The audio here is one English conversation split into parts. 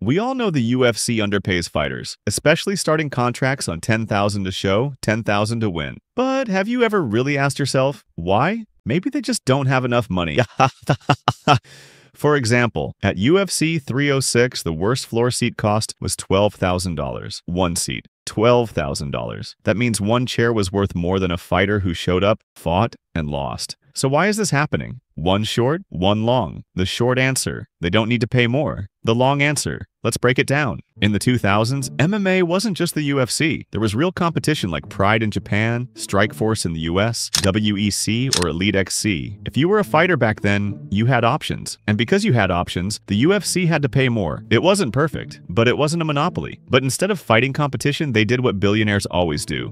We all know the UFC underpays fighters, especially starting contracts on $10,000 to show, $10,000 to win. But have you ever really asked yourself, why? Maybe they just don't have enough money. For example, at UFC 306, the worst floor seat cost was $12,000. One seat, $12,000. That means one chair was worth more than a fighter who showed up, fought, and lost. So why is this happening? One short, one long. The short answer, they don't need to pay more. The long answer, let's break it down. In the 2000s, MMA wasn't just the UFC. There was real competition like Pride in Japan, Strikeforce in the US, WEC, or Elite XC. If you were a fighter back then, you had options. And because you had options, the UFC had to pay more. It wasn't perfect, but it wasn't a monopoly. But instead of fighting competition, they did what billionaires always do.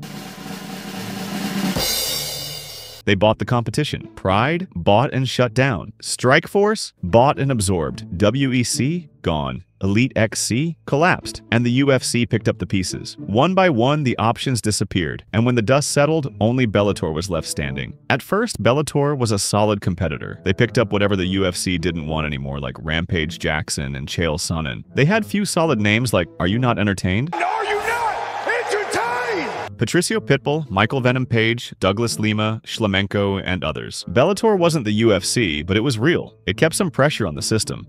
They bought the competition. Pride bought and shut down. Strikeforce bought and absorbed. WEC gone. Elite XC collapsed, and the UFC picked up the pieces. One by one, the options disappeared, and when the dust settled, only Bellator was left standing. At first, Bellator was a solid competitor. They picked up whatever the UFC didn't want anymore, like Rampage Jackson and Chael Sonnen. They had few solid names like Are You Not Entertained? Patricio Pitbull, Michael Venom Page, Douglas Lima, Shlemenko, and others. Bellator wasn't the UFC, but it was real. It kept some pressure on the system.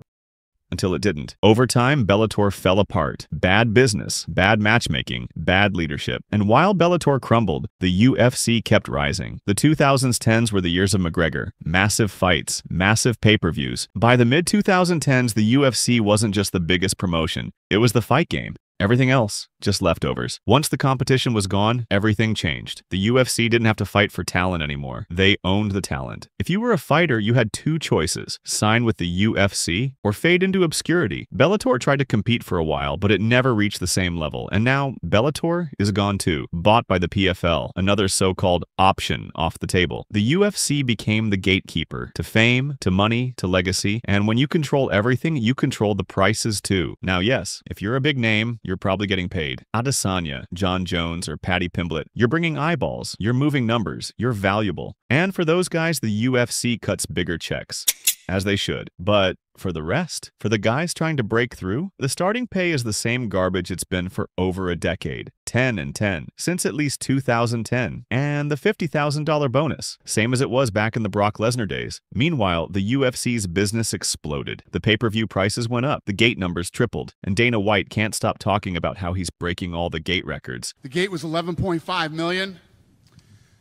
Until it didn't. Over time, Bellator fell apart. Bad business, bad matchmaking, bad leadership. And while Bellator crumbled, the UFC kept rising. The 2010s were the years of McGregor. Massive fights, massive pay-per-views. By the mid-2010s, the UFC wasn't just the biggest promotion. It was the fight game. Everything else, just leftovers. Once the competition was gone, everything changed. The UFC didn't have to fight for talent anymore. They owned the talent. If you were a fighter, you had two choices: sign with the UFC or fade into obscurity. Bellator tried to compete for a while, but it never reached the same level. And now, Bellator is gone too, bought by the PFL, another so-called option off the table. The UFC became the gatekeeper to fame, to money, to legacy, and when you control everything, you control the prices too. Now yes, if you're a big name, you're probably getting paid. Adesanya, John Jones, or Paddy Pimblett, you're bringing eyeballs, you're moving numbers, you're valuable. And for those guys, the UFC cuts bigger checks. As they should. But for the rest, for the guys trying to break through, the starting pay is the same garbage it's been for over a decade. 10 and 10, since at least 2010. And the $50,000 bonus, same as it was back in the Brock Lesnar days. Meanwhile, the UFC's business exploded. The pay-per-view prices went up, the gate numbers tripled, and Dana White can't stop talking about how he's breaking all the gate records. The gate was 11.5 million.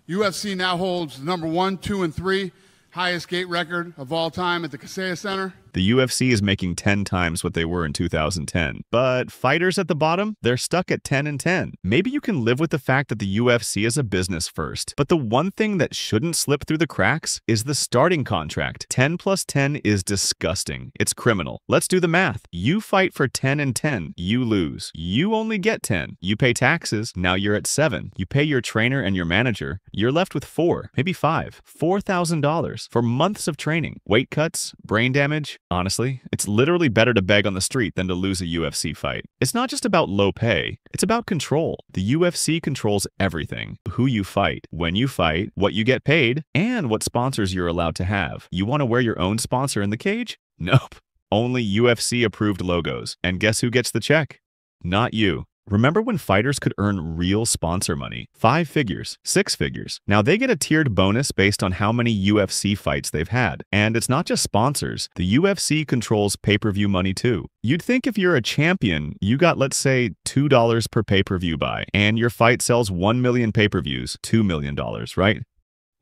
UFC now holds the number 1, 2, and 3 highest gate record of all time at the Kaseya Center. The UFC is making 10 times what they were in 2010. But fighters at the bottom, they're stuck at 10 and 10. Maybe you can live with the fact that the UFC is a business first. But the one thing that shouldn't slip through the cracks is the starting contract. 10 plus 10 is disgusting. It's criminal. Let's do the math. You fight for 10 and 10. You lose. You only get 10. You pay taxes. Now you're at 7. You pay your trainer and your manager. You're left with 4, maybe 5. $4,000 for months of training. Weight cuts, brain damage. Honestly, it's literally better to beg on the street than to lose a UFC fight. It's not just about low pay, it's about control. The UFC controls everything. Who you fight, when you fight, what you get paid, and what sponsors you're allowed to have. You want to wear your own sponsor in the cage? Nope. Only UFC-approved logos. And guess who gets the check? Not you. Remember when fighters could earn real sponsor money? 5 figures, 6 figures. Now they get a tiered bonus based on how many UFC fights they've had. And it's not just sponsors. The UFC controls pay-per-view money too. You'd think if you're a champion, you got, let's say, $2 per pay-per-view buy, and your fight sells 1 million pay-per-views, $2 million, right?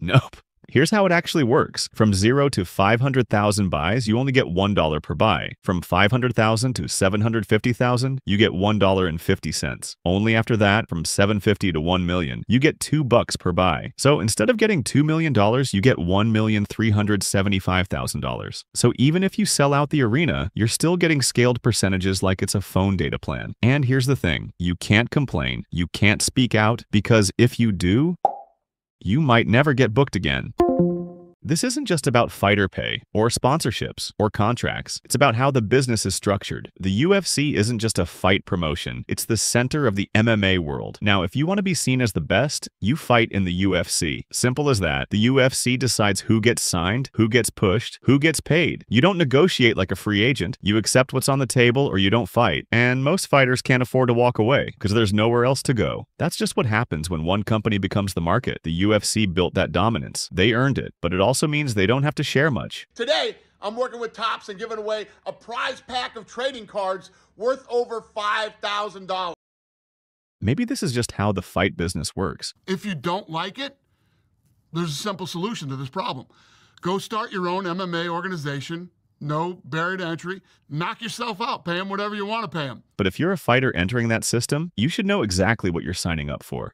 Nope. Here's how it actually works. From 0 to 500,000 buys, you only get $1 per buy. From 500,000 to 750,000, you get $1.50. Only after that, from 750 to 1 million, you get $2 per buy. So instead of getting $2 million, you get $1,375,000. So even if you sell out the arena, you're still getting scaled percentages like it's a phone data plan. And here's the thing, you can't complain, you can't speak out, because if you do, you might never get booked again. This isn't just about fighter pay, or sponsorships, or contracts. It's about how the business is structured. The UFC isn't just a fight promotion, it's the center of the MMA world. Now, if you want to be seen as the best, you fight in the UFC. Simple as that. The UFC decides who gets signed, who gets pushed, who gets paid. You don't negotiate like a free agent. You accept what's on the table or you don't fight. And most fighters can't afford to walk away because there's nowhere else to go. That's just what happens when one company becomes the market. The UFC built that dominance. They earned it, but it also means they don't have to share much. Today, I'm working with Topps and giving away a prize pack of trading cards worth over $5,000. Maybe this is just how the fight business works. If you don't like it, there's a simple solution to this problem. Go start your own MMA organization. No barrier to entry. Knock yourself out. Pay them whatever you want to pay them. But if you're a fighter entering that system, you should know exactly what you're signing up for.